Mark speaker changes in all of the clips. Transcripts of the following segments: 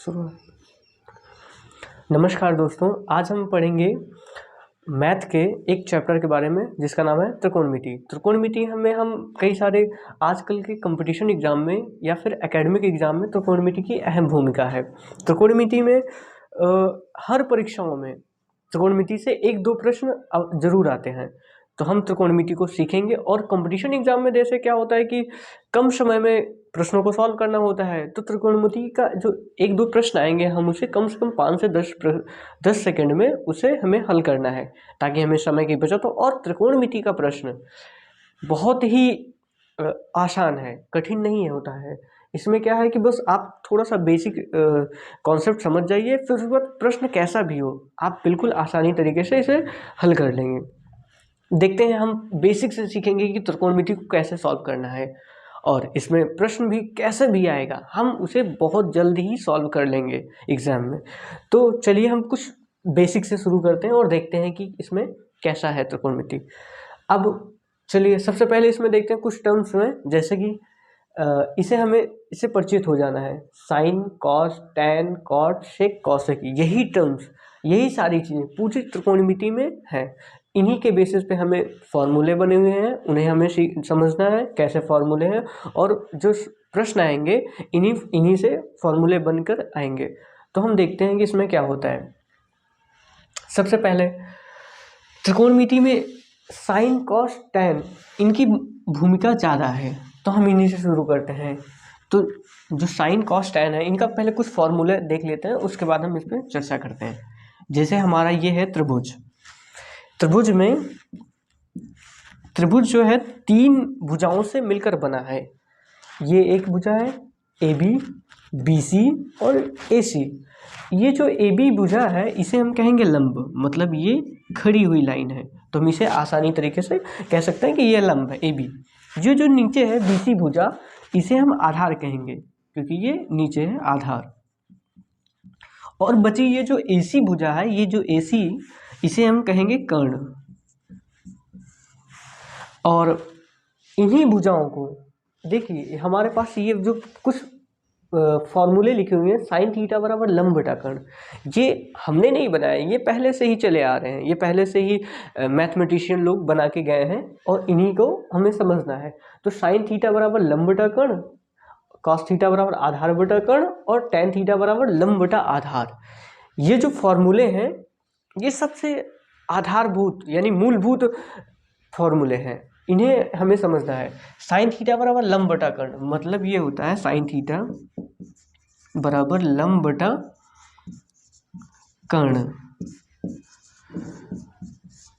Speaker 1: शुरू। नमस्कार दोस्तों, आज हम पढ़ेंगे मैथ के एक चैप्टर के बारे में जिसका नाम है त्रिकोणमिति। त्रिकोणमिति में हम कई सारे आजकल के कंपटीशन एग्जाम में या फिर एकेडमिक एग्जाम में त्रिकोणमिति की अहम भूमिका है। त्रिकोणमिति में हर परीक्षाओं में त्रिकोणमिति से एक दो प्रश्न जरूर आते हैं, तो हम त्रिकोणमिति को सीखेंगे। और कंपटीशन एग्जाम में जैसे क्या होता है कि कम समय में प्रश्नों को सॉल्व करना होता है, तो त्रिकोणमिति का जो एक दो प्रश्न आएंगे हम उसे कम से कम 5 से 10 सेकंड में उसे हमें हल करना है ताकि हमें समय की बचत हो। और त्रिकोणमिति का प्रश्न बहुत ही आसान है, कठिन नहीं होता है। इसमें क्या है कि बस आप थोड़ा सा बेसिक कॉन्सेप्ट समझ जाइए, फिर उसके बाद प्रश्न कैसा भी हो आप बिल्कुल आसानी तरीके से इसे हल कर लेंगे। देखते हैं, हम बेसिक से सीखेंगे कि त्रिकोणमिति को कैसे सॉल्व करना है और इसमें प्रश्न भी कैसे भी आएगा हम उसे बहुत जल्दी ही सॉल्व कर लेंगे एग्जाम में। तो चलिए हम कुछ बेसिक से शुरू करते हैं और देखते हैं कि इसमें कैसा है त्रिकोणमिति। अब चलिए सबसे पहले इसमें देखते हैं कुछ टर्म्स में, जैसे कि इससे परिचित हो जाना है। साइन, कॉस, टैन, कॉट, सेक, कॉसेक, यही टर्म्स, यही सारी चीज़ें पूरी त्रिकोणमिति में है। इन्हीं के बेसिस पे हमें फॉर्मूले बने हुए हैं, उन्हें हमें समझना है कैसे फॉर्मूले हैं, और जो प्रश्न आएंगे इन्हीं से फॉर्मूले बनकर आएंगे। तो हम देखते हैं कि इसमें क्या होता है। सबसे पहले त्रिकोणमिति में साइन, कॉस, टैन इनकी भूमिका ज़्यादा है, तो हम इन्हीं से शुरू करते हैं। तो जो साइन, कॉस, टैन है इनका पहले कुछ फॉर्मूले देख लेते हैं, उसके बाद हम इस पर चर्चा करते हैं। जैसे हमारा ये है त्रिभुज। त्रिभुज में त्रिभुज जो है 3 भुजाओं से मिलकर बना है। ये एक भुजा है AB, BC और AC। ये जो AB भुजा है इसे हम कहेंगे लंब, मतलब ये खड़ी हुई लाइन है, तो हम इसे आसानी तरीके से कह सकते हैं कि ये लंब है AB। ये जो नीचे है BC भुजा, इसे हम आधार कहेंगे क्योंकि ये नीचे है आधार। और बची ये जो AC भुजा है, ये जो AC इसे हम कहेंगे कर्ण। और इन्हीं भुजाओं को देखिए, हमारे पास ये जो कुछ फॉर्मूले लिखे हुए हैं, साइन थीटा बराबर लंब बटा कर्ण, ये हमने नहीं बनाया, ये पहले से ही चले आ रहे हैं, ये पहले से ही मैथमेटिशियन लोग बना के गए हैं और इन्हीं को हमें समझना है। तो साइन थीटा बराबर लंब बटा कर्ण, कॉस थीटा बराबर आधार बटा कर्ण और टैन थीटा बराबर लंब बटा आधार। ये जो फॉर्मूले हैं ये सबसे आधारभूत यानी मूलभूत फॉर्मूले हैं, इन्हें हमें समझना है। साइन थीटा बराबर लंब बटा कर्ण, मतलब ये होता है साइन थीटा बराबर लंब बटा कर्ण।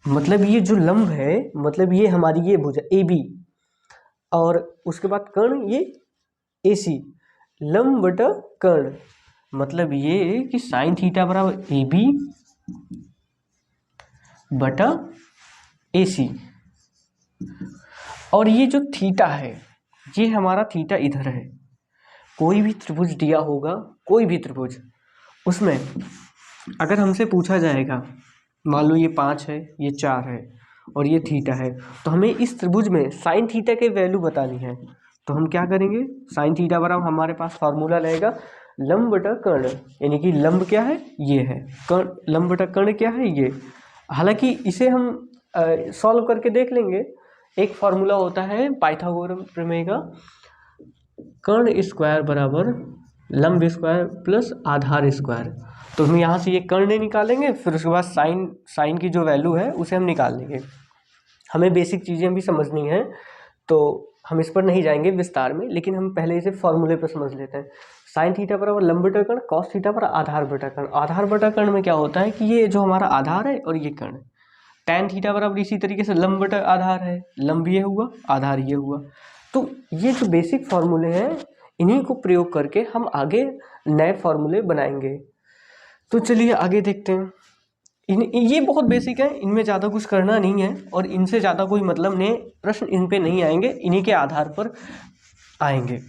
Speaker 1: मतलब ये जो लंब है, मतलब ये हमारी ये भुजा AB, और उसके बाद कर्ण ये AC, लंब बटा कर्ण, मतलब ये कि साइन थीटा बराबर AB बटा AC। और ये जो थीटा है, ये हमारा थीटा इधर है। कोई भी त्रिभुज दिया होगा, कोई भी त्रिभुज, उसमें अगर हमसे पूछा जाएगा, मान लो ये 5 है, ये 4 है और ये थीटा है, तो हमें इस त्रिभुज में साइन थीटा के वैल्यू बतानी है। तो हम क्या करेंगे, साइन थीटा बराबर हमारे पास फॉर्मूला रहेगा लंब बटा कर्ण, यानी कि लंब क्या है, ये है, कर्ण लंब बटा कर्ण क्या है, ये। हालांकि इसे हम सॉल्व करके देख लेंगे। एक फॉर्मूला होता है पाइथागोरस प्रमेय का, कर्ण स्क्वायर बराबर लंब स्क्वायर प्लस आधार स्क्वायर। तो हम यहाँ से ये कर्ण निकालेंगे, फिर उसके बाद साइन की जो वैल्यू है उसे हम निकाल लेंगे। हमें बेसिक चीज़ें भी समझनी है, तो हम इस पर नहीं जाएंगे विस्तार में, लेकिन हम पहले इसे फॉर्मूले पर समझ लेते हैं। साइन थीटा बराबर लंब बटा कर्ण, कॉस थीटा पर आधार बटा कर्ण। आधार बटा कर्ण में क्या होता है कि ये जो हमारा आधार है और ये कर्ण। टैन थीटा बराबर इसी तरीके से लंब बटा आधार है, लंब ये हुआ, आधार ये हुआ। तो ये जो बेसिक फॉर्मूले हैं इन्हीं को प्रयोग करके हम आगे नए फॉर्मूले बनाएंगे। तो चलिए आगे देखते हैं। ये बहुत बेसिक है, इनमें ज़्यादा कुछ करना नहीं है और इनसे ज़्यादा कोई मतलब नहीं, प्रश्न इन पे नहीं आएंगे, इन्हीं के आधार पर आएंगे।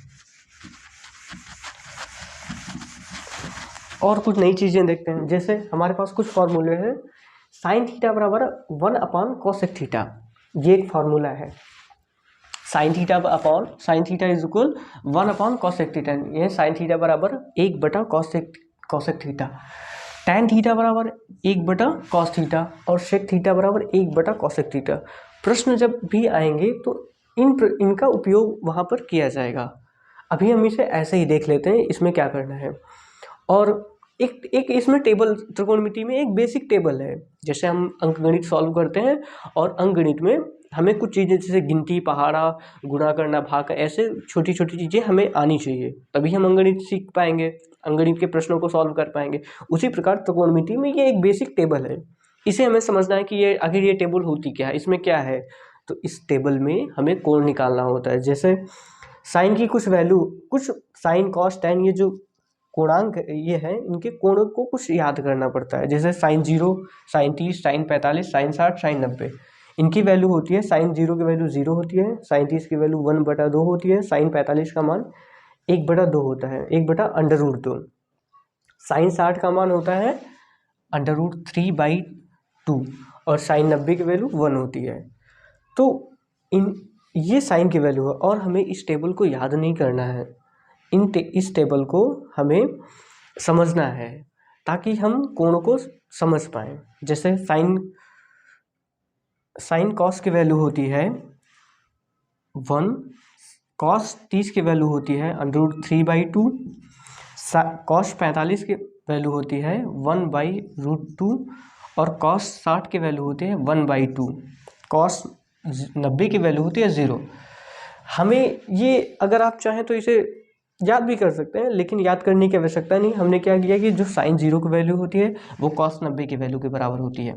Speaker 1: और कुछ नई चीज़ें देखते हैं, जैसे हमारे पास कुछ फॉर्मूले हैं। साइन थीटा बराबर 1 कोसेक थीटा, ये एक फॉर्मूला है। Sine theta is equal 1 cosec theta, ये साइन थीटा बराबर 1 बटा cosec cosec theta. Tan theta बराबर 1/cos थीटा और सेक थीटा बराबर 1/cosec थीटा। प्रश्न जब भी आएंगे तो इनका उपयोग वहाँ पर किया जाएगा। अभी हम इसे ऐसे ही देख लेते हैं इसमें क्या करना है। और एक इसमें टेबल, त्रिकोणमिति में एक बेसिक टेबल है। जैसे हम अंकगणित सॉल्व करते हैं और अंकगणित में हमें कुछ चीज़ें जैसे गिनती, पहाड़ा, गुणा करना, भाग, ऐसे छोटी छोटी चीज़ें हमें आनी चाहिए, तभी हम अंकगणित सीख पाएंगे, अंकगणित के प्रश्नों को सॉल्व कर पाएंगे। उसी प्रकार त्रिकोणमिति में ये एक बेसिक टेबल है, इसे हमें समझना है कि ये आखिर ये टेबल होती क्या है, इसमें क्या है। तो इस टेबल में हमें कोण निकालना होता है। जैसे साइन की कुछ वैल्यू, कुछ साइन, कॉस, टैन, ये जो कोणांक ये है, इनके कोणों को कुछ याद करना पड़ता है। जैसे sin 0, sin 30, sin 45, sin 60, sin 90, इनकी वैल्यू होती है। sin 0 की वैल्यू 0 होती है, sin 30 की वैल्यू 1/2 होती है, sin 45 का मान 1/2 होता है, 1/√2। sin 60 का मान होता है √3/2 और sin 90 की वैल्यू 1 होती है। तो ये साइन की वैल्यू है और हमें इस टेबल को याद नहीं करना है, इस टेबल को हमें समझना है ताकि हम कोण को समझ पाएँ। जैसे साइन कॉस की वैल्यू होती है 1, कॉस 30 की वैल्यू होती है √3/2, कॉस 45 की वैल्यू होती है 1/√2 और कॉस 60 की वैल्यू होती है 1/2, कॉस 90 की वैल्यू होती है 0। हमें ये, अगर आप चाहें तो इसे याद भी कर सकते हैं, लेकिन याद करने की आवश्यकता नहीं। हमने क्या किया कि जो साइन 0 की वैल्यू होती है वो कॉस 90 की वैल्यू के बराबर होती है,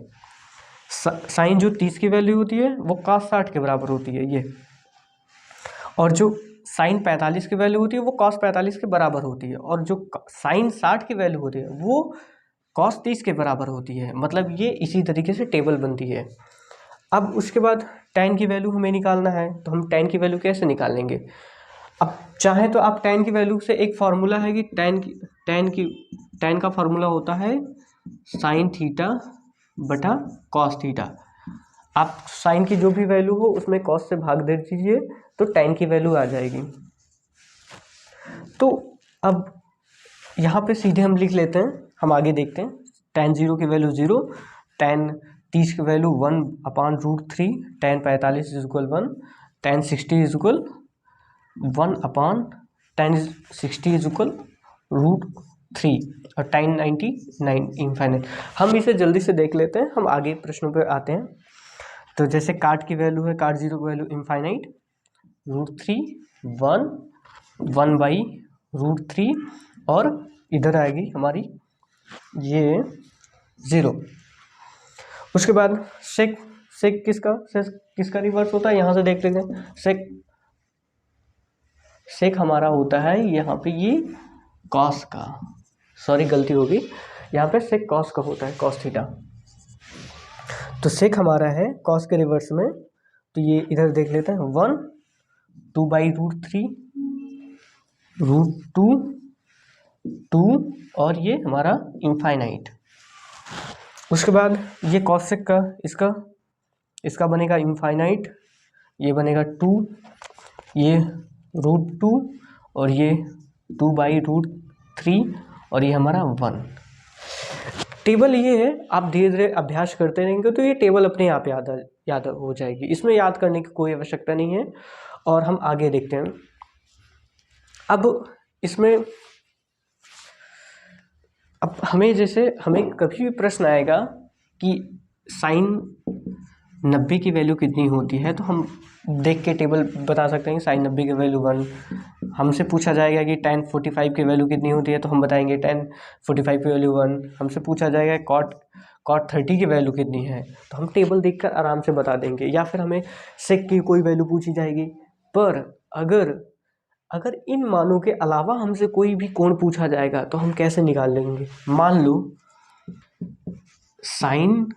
Speaker 1: साइन जो 30 की वैल्यू होती है वो कॉस 60 के बराबर होती है ये, और जो साइन 45 की वैल्यू होती है वो कॉस 45 के बराबर होती है, और जो साइन 60 की वैल्यू होती है वो कॉस 30 के बराबर होती है। मतलब ये इसी तरीके से टेबल बनती है। अब उसके बाद टैन की वैल्यू हमें निकालना है, तो हम टैन की वैल्यू कैसे निकालेंगे। अब चाहे तो आप टैन की वैल्यू से, एक फार्मूला है कि टैन का फार्मूला होता है साइन थीटा बटा कॉस थीटा। आप साइन की जो भी वैल्यू हो उसमें कॉस से भाग दे दीजिए तो टैन की वैल्यू आ जाएगी। तो अब यहाँ पे सीधे हम लिख लेते हैं, हम आगे देखते हैं। टैन 0 की वैल्यू 0, टैन 30 की वैल्यू 1/√3, टैन 45 = 1, टैन 60 = 1/tan60 √3 और tan 99 इनफाइनाइट। हम इसे जल्दी से देख लेते हैं, हम आगे प्रश्नों पे आते हैं। तो जैसे काट की वैल्यू है, काट 0 की वैल्यू इनफाइनाइट, √3, 1/√3 और इधर आएगी हमारी ये 0। उसके बाद सेक किसका रिवर्स होता है, यहाँ से देख लेते हैं। सेक हमारा होता है यहाँ पे ये कॉस का, सॉरी गलती होगी, यहाँ पे सेक कॉस का होता है, कॉस थीटा। तो सेक हमारा है कॉस के रिवर्स में, तो ये इधर देख लेते हैं 1, 2/√3, √2, 2 और ये हमारा इनफाइनाइट। उसके बाद ये कॉसेक का इसका बनेगा इनफाइनाइट, ये बनेगा 2, ये √2 और ये 2/√3 और ये हमारा 1। टेबल ये है, आप धीरे धीरे अभ्यास करते रहेंगे तो ये टेबल अपने आप याद हो जाएगी, इसमें याद करने की कोई आवश्यकता नहीं है। और हम आगे देखते हैं। अब इसमें हमें कभी भी प्रश्न आएगा कि साइन 90 की वैल्यू कितनी होती है, तो हम देख के टेबल बता सकते हैं। साइन 90 की वैल्यू 1, हमसे पूछा जाएगा कि tan 45 की वैल्यू कितनी होती है, तो हम बताएंगे tan 45 की वैल्यू 1। हमसे पूछा जाएगा cot 30 की वैल्यू कितनी है, तो हम टेबल देखकर आराम से बता देंगे। या फिर हमें सेक की कोई वैल्यू पूछी जाएगी, पर अगर इन मानों के अलावा हमसे कोई भी कोण पूछा जाएगा तो हम कैसे निकाल लेंगे। मान लो साइन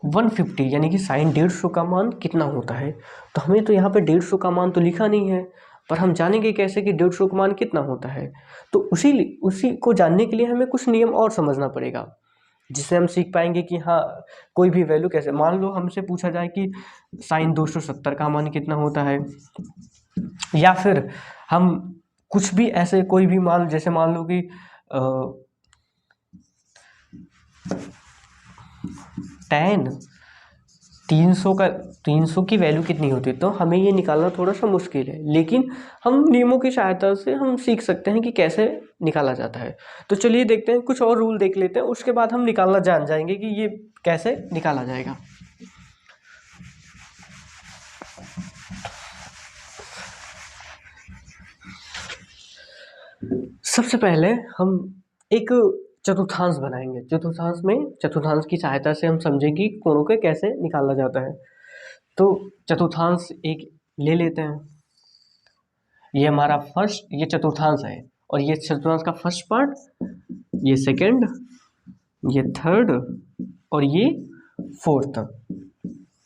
Speaker 1: 150 यानी कि साइन 150 का मान कितना होता है, तो हमें तो यहाँ पे 150 का मान तो लिखा नहीं है, पर हम जानेंगे कैसे कि 150 का मान कितना होता है। तो उसी को जानने के लिए हमें कुछ नियम और समझना पड़ेगा, जिससे हम सीख पाएंगे कि हाँ कोई भी वैल्यू कैसे। मान लो हमसे पूछा जाए कि साइन 270 का मान कितना होता है, या फिर हम कुछ भी ऐसे कोई भी मान, जैसे मान लो कि tan 300 की वैल्यू कितनी होती है, तो हमें ये निकालना थोड़ा सा मुश्किल है, लेकिन हम नियमों की सहायता से हम सीख सकते हैं कि कैसे निकाला जाता है। तो चलिए देखते हैं, कुछ और रूल देख लेते हैं, उसके बाद हम निकालना जान जाएंगे कि ये कैसे निकाला जाएगा। सबसे पहले हम एक चतुर्थांश बनाएंगे। चतुर्थांश की सहायता से हम समझेंगे कि कोणों को कैसे निकाला जाता है। तो चतुर्थांश एक ले लेते हैं। ये हमारा फर्स्ट, ये चतुर्थांश है, और ये चतुर्थांश का फर्स्ट पार्ट, ये सेकंड, ये थर्ड और ये फोर्थ।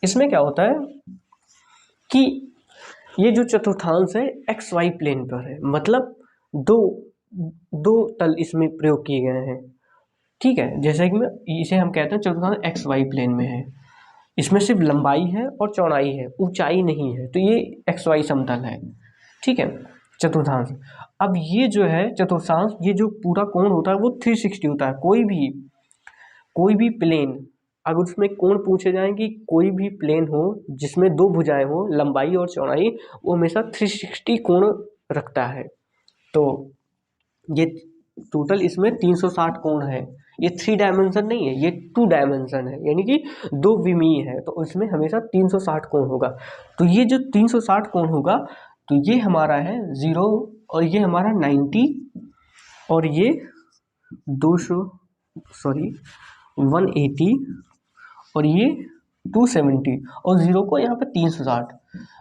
Speaker 1: इसमें क्या होता है कि ये जो चतुर्थांश है एक्स वाई प्लेन पर है, मतलब दो तल इसमें प्रयोग किए गए हैं। ठीक है, जैसे कि इसे हम कहते हैं चतुर्थांश एक्स वाई प्लेन में है। इसमें सिर्फ लंबाई है और चौड़ाई है, ऊंचाई नहीं है, तो ये एक्स वाई समतल है। ठीक है, चतुर्थांश। अब ये जो है चतुर्थांश, ये जो पूरा कोण होता है वो 360 होता है। कोई भी प्लेन, अगर उसमें कोण पूछे जाएं कि कोई भी प्लेन हो जिसमें दो भुजाएं हो, लंबाई और चौड़ाई, वो हमेशा 360 कोण रखता है। तो ये टोटल इसमें 360 कोण है। ये 3 डायमेंशन नहीं है, ये 2 डायमेंशन है, यानी कि दो विमीय है, तो इसमें हमेशा 360 कोण होगा। तो ये जो 360 कोण होगा, तो ये हमारा है 0 और ये हमारा 90 और ये 180 और ये 270 और 0 को यहाँ पे 360,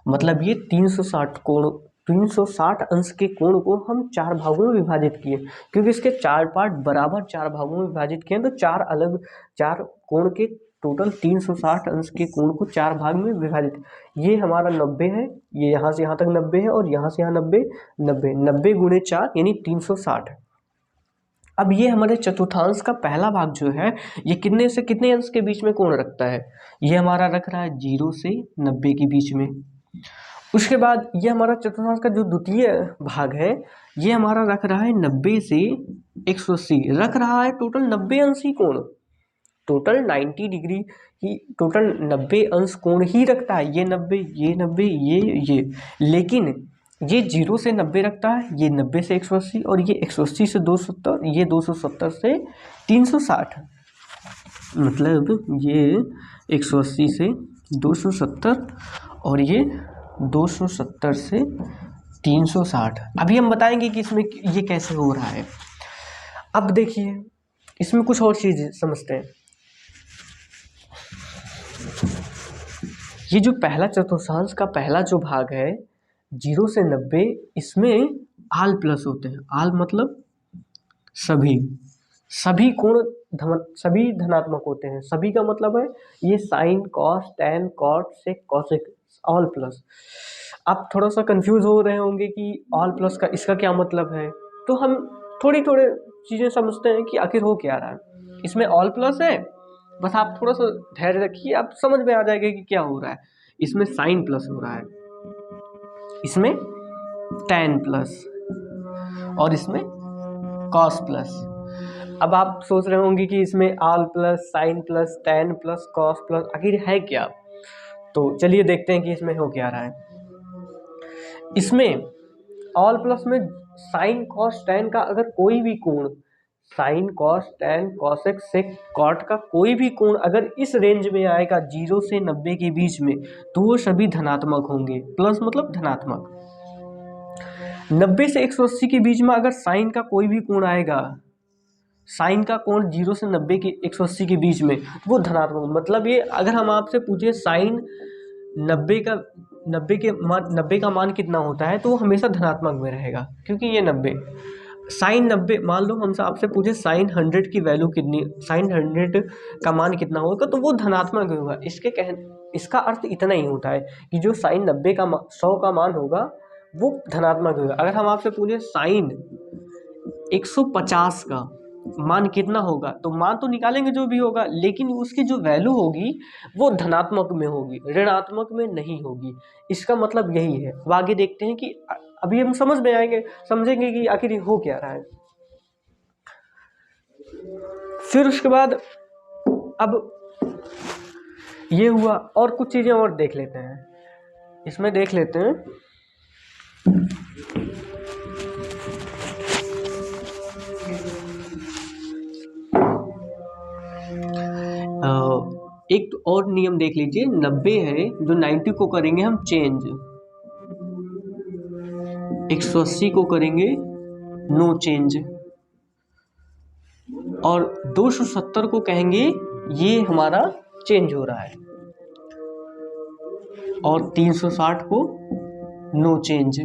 Speaker 1: मतलब ये 360 अंश के कोण को हम 4 भागों में विभाजित किए, क्योंकि इसके 4 पार्ट बराबर 4 भागों में विभाजित किए, तो 4 कोण के टोटल 360 अंश के कोण को 4 भाग में विभाजित। ये हमारा 90 है, ये यहाँ से यहाँ तक 90 है और यहाँ से यहाँ 90 गुणे 4 यानी 360। अब ये हमारे चतुर्थांश का पहला भाग जो है, ये कितने से कितने अंश के बीच में कोण रखता है? ये हमारा रख रहा है 0 से 90 के बीच में। उसके बाद ये हमारा चतुर्थांश का जो द्वितीय भाग है, ये हमारा रख रहा है 90 से 180, रख रहा है टोटल 90 अंशी कोण, टोटल 90 डिग्री की, टोटल 90 अंश कोण ही रखता है। ये 90, ये 90, ये, लेकिन ये 0 से 90 रखता है, ये 90 से 180 और ये 180 से 270, ये 270 से 360, मतलब ये 180 से 270 और ये 270 से 360। अभी हम बताएंगे कि इसमें ये कैसे हो रहा है। अब देखिए, इसमें कुछ और चीज़ समझते हैं। ये जो पहला चतुर्थांश का पहला जो भाग है 0 से 90, इसमें आल प्लस होते हैं। आल मतलब सभी कोण सभी धनात्मक होते हैं। सभी का मतलब है ये साइन, कॉस, टैन, कॉट, सेक, कॉसेक, ऑल प्लस। आप थोड़ा सा कंफ्यूज हो रहे होंगे कि ऑल प्लस का इसका क्या मतलब है, तो हम थोड़ी चीज़ें समझते हैं कि आखिर हो क्या रहा है। इसमें ऑल प्लस है, बस आप थोड़ा सा धैर्य रखिए, आप समझ में आ जाएगा कि क्या हो रहा है। इसमें साइन प्लस हो रहा है, इसमें टैन प्लस और इसमें कॉस प्लस। अब आप सोच रहे होंगे कि इसमें all plus, sine plus, tan plus, cos plus आखिर है क्या। तो चलिए देखते हैं कि इसमें हो क्या रहा है। इसमें ऑल प्लस में साइन, कॉस, टैन का अगर कोई भी कोण, साइन, कॉस, टैन, कॉसेक, सेक, कॉट का कोई भी कोण अगर इस रेंज में आएगा 0 से 90 के बीच में, तो वो सभी धनात्मक होंगे। प्लस मतलब धनात्मक। 90 से 180 के बीच में अगर साइन का कोई भी कोण आएगा, साइन का कोण 0 से 90 के 180 के बीच में, वो धनात्मक। मतलब ये अगर हम आपसे पूछे साइन 90 का मान कितना होता है, तो वो हमेशा धनात्मक में रहेगा, क्योंकि ये 90 साइन 90, मान लो हमसे आपसे पूछे साइन 100 की वैल्यू कितनी, साइन 100 का मान कितना होगा, तो वो धनात्मक होगा। इसका अर्थ इतना ही होता है कि जो साइन 90 का 100 का मान होगा वो धनात्मक होगा। अगर हम आपसे पूछे साइन 150 का मान कितना होगा, तो मान तो निकालेंगे जो भी होगा, लेकिन उसकी जो वैल्यू होगी वो धनात्मक में होगी, ऋणात्मक में नहीं होगी। इसका मतलब यही है। अब आगे देखते हैं कि अभी हम समझेंगे कि आखिर हो क्या रहा है। फिर उसके बाद अब ये हुआ, और कुछ चीज़ें और देख लेते हैं, इसमें देख लेते हैं। एक और नियम देख लीजिए, 90 है जो 90 को करेंगे हम चेंज, 180 को करेंगे नो चेंज, और 270 को कहेंगे ये हमारा चेंज हो रहा है, और 360 को नो चेंज।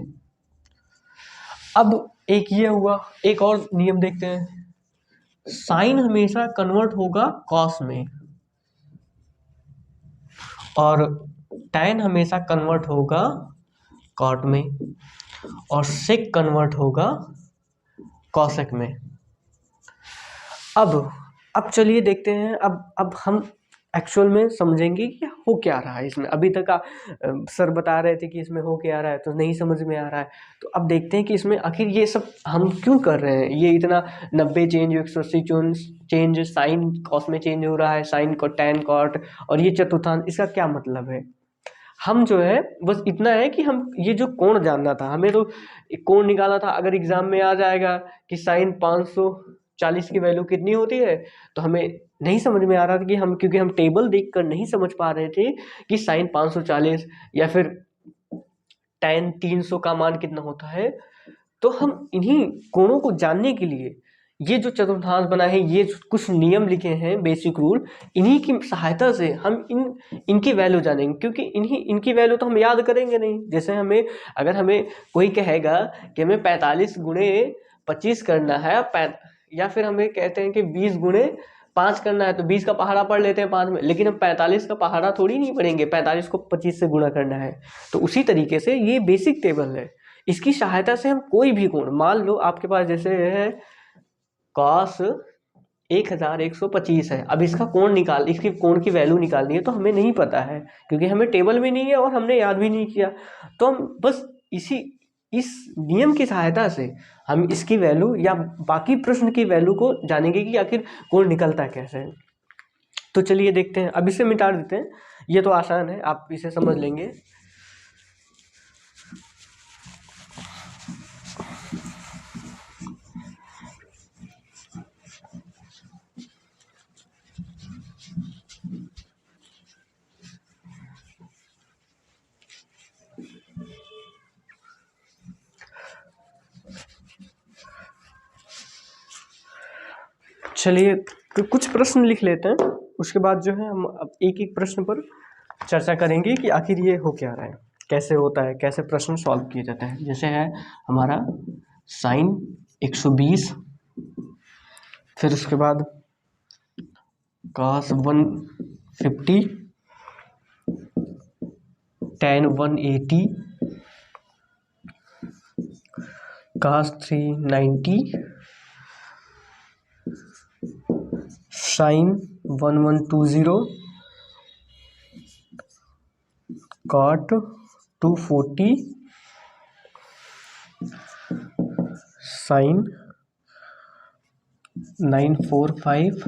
Speaker 1: अब एक ये हुआ, एक और नियम देखते हैं, साइन हमेशा कन्वर्ट होगा कॉस में, और टैन हमेशा कन्वर्ट होगा कॉट में, और सेक कन्वर्ट होगा कॉसेक में। अब चलिए देखते हैं, अब हम एक्चुअल में समझेंगे कि हो क्या रहा है इसमें। अभी तक सर बता रहे थे कि इसमें हो क्या रहा है तो नहीं समझ में आ रहा है, तो अब देखते हैं कि इसमें आखिर ये सब हम क्यों कर रहे हैं। ये इतना 90 चेंज, 180 चेंज, साइन कॉस में चेंज हो रहा है, साइन को टैन कॉट, और ये चतुर्थांश, इसका क्या मतलब है। हम जो है बस इतना है कि हम ये जो कोण जानना था, हमें तो कोण निकाला था। अगर एग्जाम में आ जाएगा कि साइन 540 की वैल्यू कितनी होती है, तो हमें नहीं समझ में आ रहा था कि हम, क्योंकि हम टेबल देखकर नहीं समझ पा रहे थे कि साइन 540 या फिर टैन 300 का मान कितना होता है। तो हम इन्हीं कोणों को जानने के लिए ये जो चतुर्थांश बना है, ये कुछ नियम लिखे हैं, बेसिक रूल, इन्हीं की सहायता से हम इनकी वैल्यू जानेंगे, क्योंकि इनकी वैल्यू तो हम याद करेंगे नहीं। जैसे अगर हमें कोई कहेगा कि हमें 45 गुणे 25 करना है, या फिर हमें कहते हैं कि 20 गुणे 5 करना है, तो 20 का पहाड़ा पढ़ लेते हैं 5 में, लेकिन हम 45 का पहाड़ा थोड़ी नहीं पढ़ेंगे, 45 को 25 से गुणा करना है। तो उसी तरीके से ये बेसिक टेबल है, इसकी सहायता से हम कोई भी कोण, मान लो आपके पास जैसे है कॉस 1125 है, अब इसकी कोण की वैल्यू निकालनी है, तो हमें नहीं पता है क्योंकि हमें टेबल में नहीं है और हमने याद भी नहीं किया। तो हम बस इस नियम की सहायता से हम इसकी वैल्यू या बाकी प्रश्न की वैल्यू को जानेंगे कि आखिर कोण निकलता कैसे है। तो चलिए देखते हैं, अब इसे मिटा देते हैं, ये तो आसान है, आप इसे समझ लेंगे। चलिए कुछ प्रश्न लिख लेते हैं, उसके बाद जो है हम अब एक एक प्रश्न पर चर्चा करेंगे कि आखिर ये हो क्या रहा है, कैसे होता है, कैसे प्रश्न सॉल्व किए जाते हैं। जैसे है हमारा साइन 120, फिर उसके बाद cos 150, tan 180, cos 390, sin 1120, cot 240, sin 945,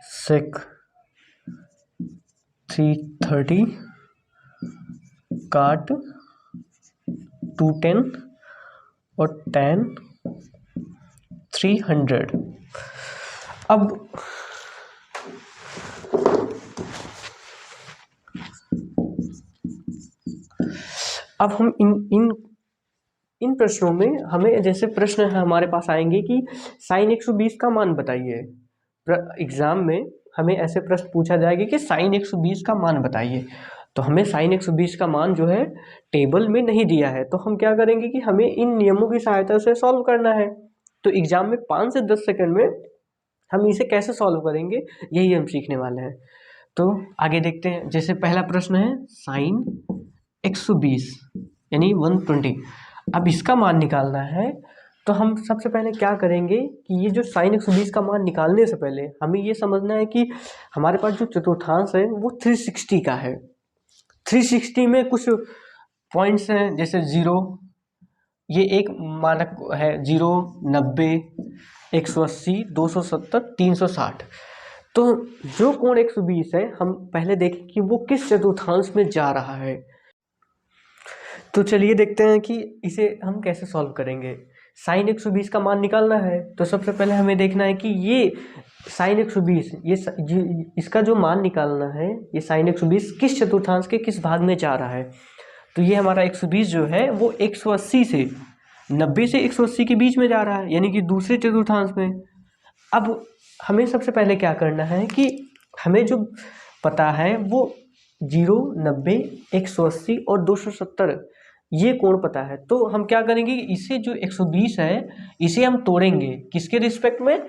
Speaker 1: sec 330, cot 210 और tan 300। अब हम इन प्रश्नों में हमें जैसे प्रश्न हमारे पास आएंगे कि साइन 120 का मान बताइए। एग्जाम में हमें ऐसे प्रश्न पूछा जाएगा कि साइन 120 का मान बताइए, तो हमें साइन 120 का मान जो है टेबल में नहीं दिया है, तो हम क्या करेंगे कि हमें इन नियमों की सहायता से सॉल्व करना है। तो एग्जाम में 5 से 10 सेकंड में हम इसे कैसे सॉल्व करेंगे, यही हम सीखने वाले हैं। तो आगे देखते हैं, जैसे पहला प्रश्न है साइन 120 यानी 120, अब इसका मान निकालना है। तो हम सबसे पहले क्या करेंगे कि ये जो साइन 120 का मान निकालने से पहले हमें ये समझना है कि हमारे पास जो चतुर्थांश है वो 360 का है। 360 में कुछ पॉइंट्स हैं, जैसे 0, ये एक मानक है, 0, 90, 180, 270, 360। तो जो कोण 120 है, हम पहले देखें कि वो किस चतुर्थांश में जा रहा है। तो चलिए देखते हैं कि इसे हम कैसे सॉल्व करेंगे। साइन 120 का मान निकालना है, तो सबसे पहले हमें देखना है कि ये साइन 120, इसका जो मान निकालना है, ये साइन 120 किस चतुर्थांश के किस भाग में जा रहा है। तो ये हमारा 120 जो है वो 180 से 90 से 180 के बीच में जा रहा है, यानी कि दूसरे चतुर्थांश में। अब हमें सबसे पहले क्या करना है कि हमें जो पता है वो 0, 90, 180 और 270 ये कोण पता है। तो हम क्या करेंगे, इसे जो 120 है इसे हम तोड़ेंगे किसके रिस्पेक्ट में,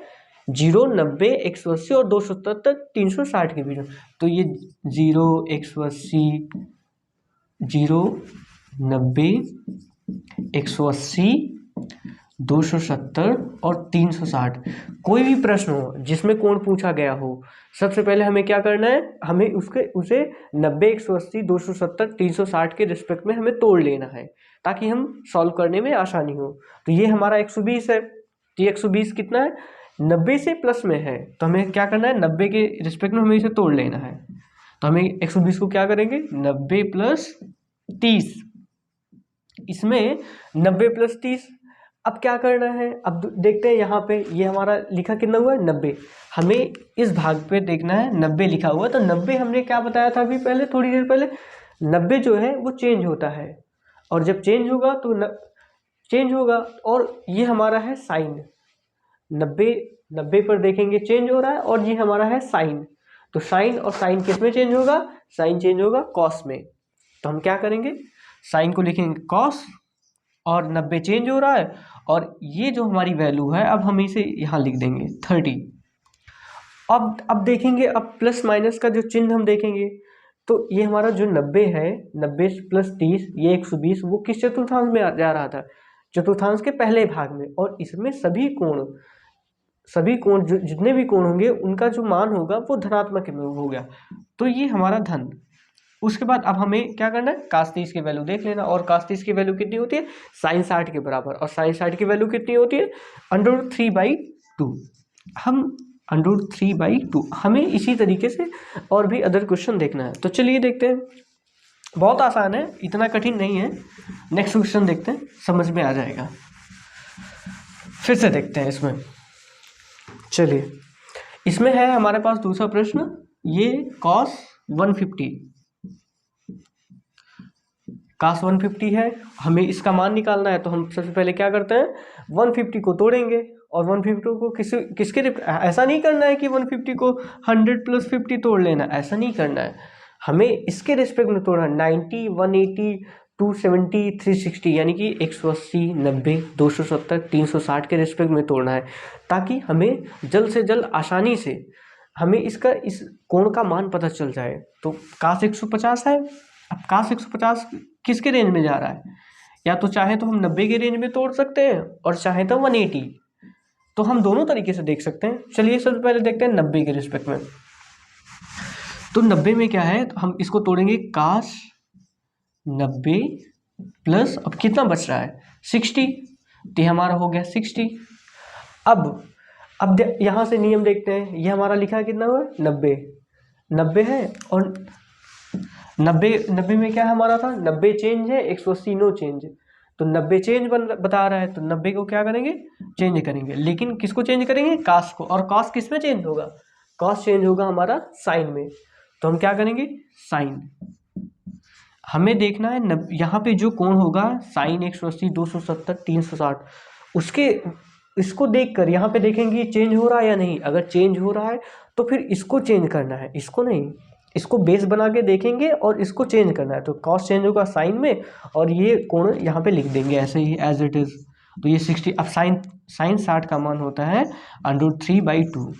Speaker 1: 0, 90, 180 और 270, 360 के बीच में। तो ये 0, 180, 0, 90, 180, 270 और 360, कोई भी प्रश्न हो जिसमें कोण पूछा गया हो, सबसे पहले हमें क्या करना है, हमें उसे 90, 180, 270, 360 के रिस्पेक्ट में हमें तोड़ लेना है, ताकि हम सॉल्व करने में आसानी हो। तो ये हमारा 120 है, तो ये 120 कितना है, 90 से प्लस में है, तो हमें क्या करना है, 90 के रिस्पेक्ट में हमें इसे तोड़ लेना है। तो हमें 120 को क्या करेंगे, 90 प्लस 30, इसमें 90 प्लस 30। अब क्या करना है, अब देखते हैं यहाँ पे ये हमारा लिखा कितना हुआ है, 90। हमें इस भाग पे देखना है, 90 लिखा हुआ है, तो 90 हमने क्या बताया था अभी पहले, थोड़ी देर पहले, 90 जो है वो चेंज होता है, और जब चेंज होगा तो चेंज होगा, और ये हमारा है साइन। 90 पर देखेंगे चेंज हो रहा है, और ये हमारा है साइन। तो साइन और साइन किस में चेंज होगा, साइन चेंज होगा कॉस में। तो हम क्या करेंगे, साइन को लिखेंगे कॉस, और 90 चेंज हो रहा है, और ये जो हमारी वैल्यू है अब हम इसे यहाँ लिख देंगे 30। अब देखेंगे, अब प्लस माइनस का जो चिन्ह हम देखेंगे, तो ये हमारा जो 90 है, 90 प्लस 30, ये 120, वो किस चतुर्थांश में जा रहा था, चतुर्थांश के पहले भाग में। और इसमें सभी कोण जितने भी कोण होंगे उनका जो मान होगा वो धनात्मक में हो गया, तो ये हमारा धन। उसके बाद अब हमें क्या करना है, cos 30 की वैल्यू देख लेना, और cos 30 की वैल्यू कितनी होती है, sin 60 के बराबर, और sin 60 की वैल्यू कितनी होती है, √3/2। हम √3/2, हमें इसी तरीके से और भी अदर क्वेश्चन देखना है। तो चलिए देखते हैं, बहुत आसान है, इतना कठिन नहीं है। नेक्स्ट क्वेश्चन देखते हैं, समझ में आ जाएगा। फिर से देखते हैं इसमें, चलिए इसमें है हमारे पास दूसरा प्रश्न, ये cos 150 है, हमें इसका मान निकालना है। तो हम सबसे पहले क्या करते हैं, 150 को तोड़ेंगे, और 150 को किसके ऐसा नहीं करना है कि 150 को 100 + 50 तोड़ लेना, ऐसा नहीं करना है, हमें इसके रिस्पेक्ट में तोड़ना, 90, 180, 270, 360, यानी कि 180, 90, 270, 360 के रिस्पेक्ट में तोड़ना है, ताकि हमें जल्द से जल्द आसानी से हमें इस कोण का मान पता चल जाए। तो cos 150 है, अब cos 150 किसके रेंज में जा रहा है, या तो चाहे तो हम 90 के रेंज में तोड़ सकते हैं, और चाहे तो 180, तो हम दोनों तरीके से देख सकते हैं। चलिए सबसे पहले देखते हैं 90 के रिस्पेक्ट में। तो 90 में क्या है, तो हम इसको तोड़ेंगे, cos 90 प्लस, अब कितना बच रहा है, 60, तो हमारा हो गया 60। अब यहाँ से नियम देखते हैं, ये हमारा लिखा है कितना हुआ, 90 है, और 90 में क्या हमारा था, 90 चेंज है, 180 नो चेंज, तो 90 चेंज बता रहा है, तो 90 को क्या करेंगे, चेंज करेंगे, लेकिन किसको चेंज करेंगे, cos को, और cos किस में चेंज होगा, cos चेंज होगा हमारा साइन में। तो हम क्या करेंगे, साइन, हमें देखना है यहाँ पे जो कोण होगा साइन 180, 270, 360, इसको देखकर यहाँ पे देखेंगे चेंज हो रहा है या नहीं। अगर चेंज हो रहा है तो फिर इसको चेंज करना है, इसको नहीं, इसको बेस बना के देखेंगे और इसको चेंज करना है। तो कॉस चेंज होगा साइन में, और ये कोण यहाँ पे लिख देंगे ऐसे ही एज इट इज़। तो ये 60, अब साइन 60 का मान होता है √3/2।